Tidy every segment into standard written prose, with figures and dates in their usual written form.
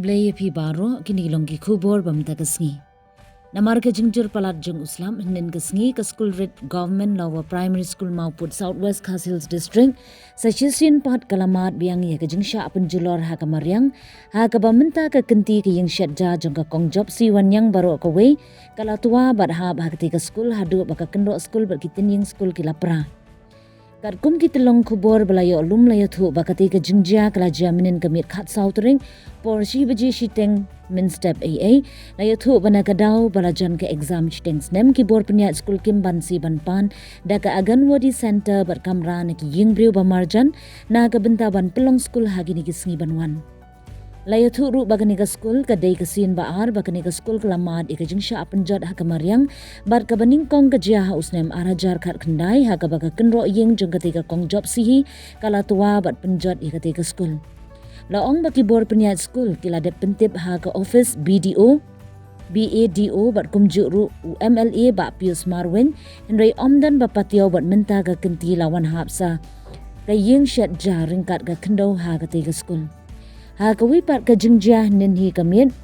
Blaya pi baro kini longi kubor bamta kasngi. Namar ke Jingtwa palat jeng uslam nen kasngi ke school red government lawa primary school mauput Southwest Khas Hills District sachisin pat kalamat biang ya ke jingsha penjulor ha kamariang ha ke bamenta ke kenti ke yang syadja jeng ke kongjop siwan yang baru ke wei kala tua bat ha ketika school hadu baka kendok school bat kitin yang school kilapra. Kat kum kita long kubor belayo lum layo tu bakati ke jingjia kelaja minin kemit khat sautering por si baji shiteng min step AA layo tu bana kadau balajan ke exam shiteng snem kibor penyat school kim bansi banpan da ke aganwadi center bat kamra na ki ying briu bamarjan na ke benta ban pelong school hagi ni kisngi banwan. Layo tu ru bagani ke school ke day kesin baar bagani ke school kelamad ika jingsha penjat ha kamariang bat ke baning kong ke jia ha usnem arajar kat kendai ha ke baga kenro ying jeng ketika kong job sihi kala tua bat penjat ika ke school. Laong baki bor penyat school kila dep pentip ha ke office BDO BADO bat kumjuk ru UMLA bat Pius Marwin Henry Omdan bapatio bat menta ke kenti lawan hapsa ke ying syat ja ringkat ke kendau ha ke school. Ha kawipat ke jingjah ninhi kamit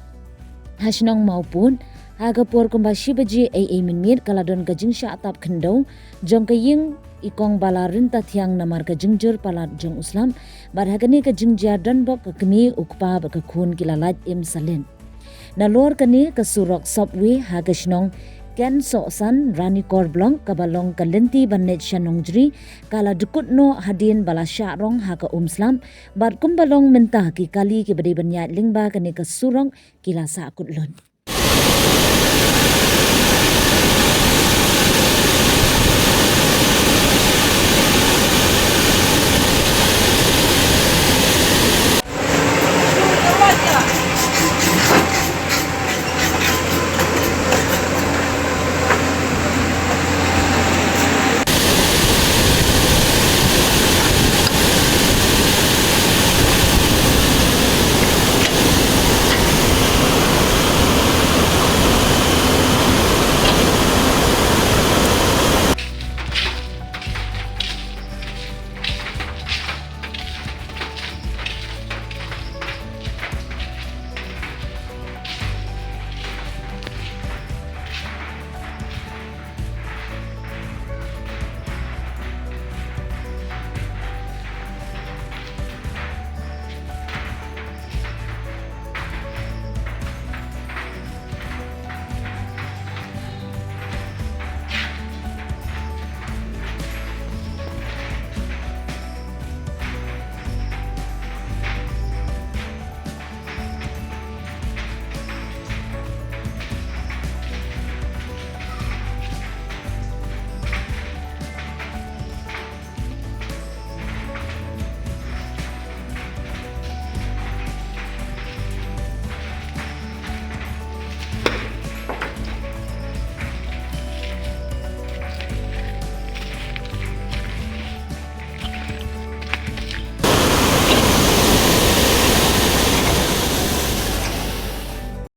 hasnong maupun ha kapor kumbashi baji AA minmit kaladon ke jingsha atap kendau jong ke ying ikong balarin tatyang namar ke jingjur palat jong uslam bar hagani ke jingjah dan bok ke Kmie ukpa ke Khun kilalat im Salit. Nalor kani ke surok subway ha ke shnong Ken San Rani Korblong kabalong kalenti banet shanongjri kala dukut no hadin bala syarong ha ka umslam bar kumbalong mentah ki kali ki bade banyat lingba kani ka surong kila sa kutlun.